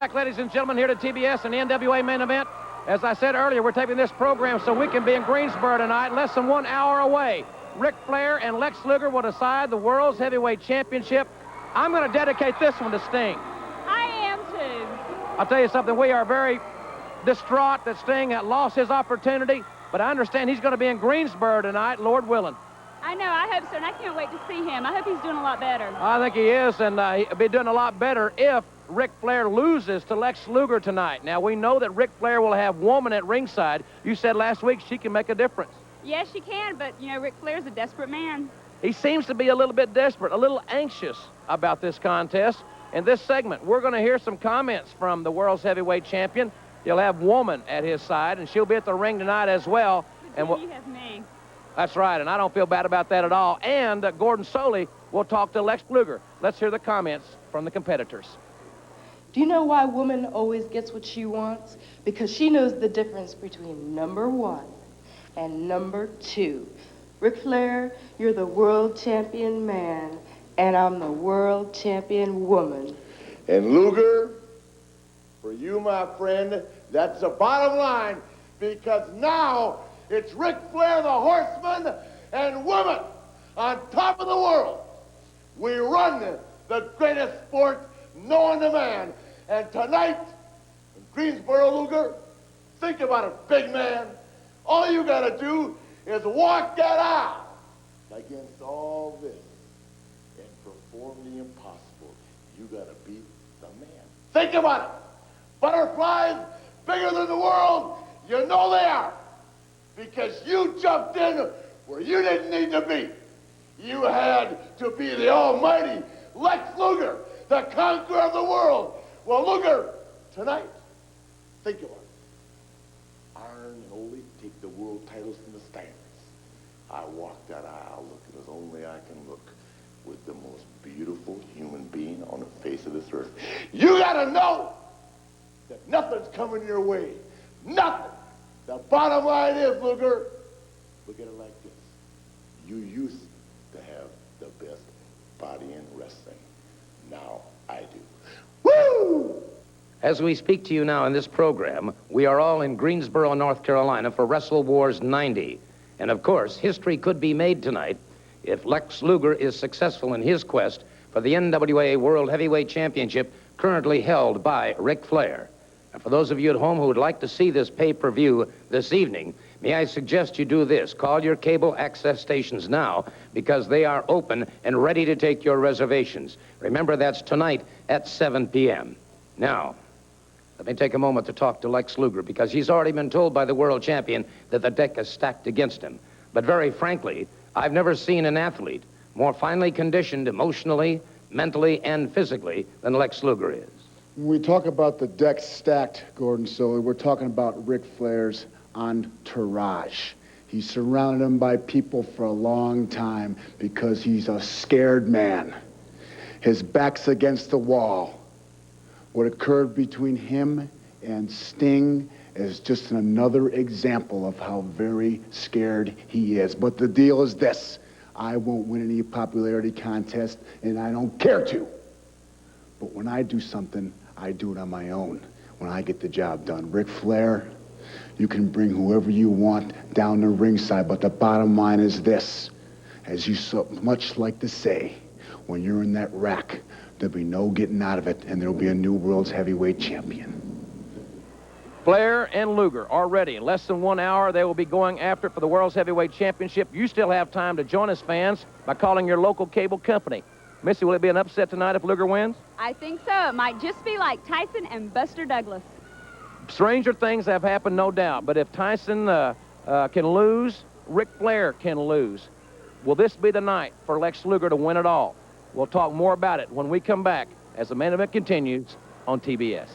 Back, ladies and gentlemen, here to TBS and the NWA main event. As I said earlier, we're taping this program so we can be in Greensboro tonight, less than 1 hour away. Ric Flair and Lex Luger will decide the World's Heavyweight Championship. I'm going to dedicate this one to Sting. I am too. I'll tell you something, we are very distraught that Sting lost his opportunity, but I understand he's going to be in Greensboro tonight, Lord willing. I know, I hope so, and I can't wait to see him. I hope he's doing a lot better. I think he is, and he'll be doing a lot better if Ric Flair loses to Lex Luger tonight. Now, we know that Ric Flair will have woman at ringside. You said last week she can make a difference. Yes, she can, but, you know, Ric Flair's a desperate man. He seems to be a little bit desperate, a little anxious about this contest. In this segment, we're going to hear some comments from the World's Heavyweight Champion. He'll have woman at his side, and she'll be at the ring tonight as well. But and you have me. That's right, and I don't feel bad about that at all. And Gordon Soley will talk to Lex Luger. Let's hear the comments from the competitors. Do you know why woman always gets what she wants? Because she knows the difference between number 1 and number 2. Ric Flair, you're the world champion man, and I'm the world champion woman. And Luger, for you, my friend, that's the bottom line, because now it's Ric Flair, the horseman, and woman on top of the world. We run the greatest sport known to man. And tonight, in Greensboro, Luger, think about it, big man. All you got to do is walk that aisle against all this and perform the impossible. You got to beat the man. Think about it. Butterflies bigger than the world, you know they are. Because you jumped in where you didn't need to be. You had to be the almighty Lex Luger, the conqueror of the world. Well, Luger, tonight, think about it. Iron and Ole take the world titles from the stands. I walk that aisle looking as only I can look with the most beautiful human being on the face of this earth. You gotta know that nothing's coming your way. Nothing. The bottom line is, Luger, look at it like this. You used to have the best body in wrestling. Now I do. Woo! As we speak to you now in this program, we are all in Greensboro, North Carolina for Wrestle Wars 90. And of course, history could be made tonight if Lex Luger is successful in his quest for the NWA World Heavyweight Championship currently held by Ric Flair. And for those of you at home who would like to see this pay-per-view this evening, may I suggest you do this. Call your cable access stations now because they are open and ready to take your reservations. Remember, that's tonight at 7 p.m. Now, let me take a moment to talk to Lex Luger because he's already been told by the world champion that the deck is stacked against him. But very frankly, I've never seen an athlete more finely conditioned emotionally, mentally, and physically than Lex Luger is. When we talk about the deck stacked, Gordon Soley, we're talking about Ric Flair's entourage. He's surrounded him by people for a long time because he's a scared man. His back's against the wall. What occurred between him and Sting is just another example of how very scared he is. But the deal is this. I won't win any popularity contest, and I don't care to. But when I do something, I do it on my own. When I get the job done. Ric Flair, you can bring whoever you want down the ringside, but the bottom line is this. As you so much like to say, when you're in that rack, there'll be no getting out of it, and there'll be a new world's heavyweight champion. Flair and Luger are ready. In less than 1 hour, they will be going after it for the World's Heavyweight Championship. You still have time to join us, fans, by calling your local cable company. Missy, will it be an upset tonight if Luger wins? I think so. It might just be like Tyson and Buster Douglas. Stranger things have happened, no doubt. But if Tyson can lose, Ric Flair can lose. Will this be the night for Lex Luger to win it all? We'll talk more about it when we come back as the main event continues on TBS.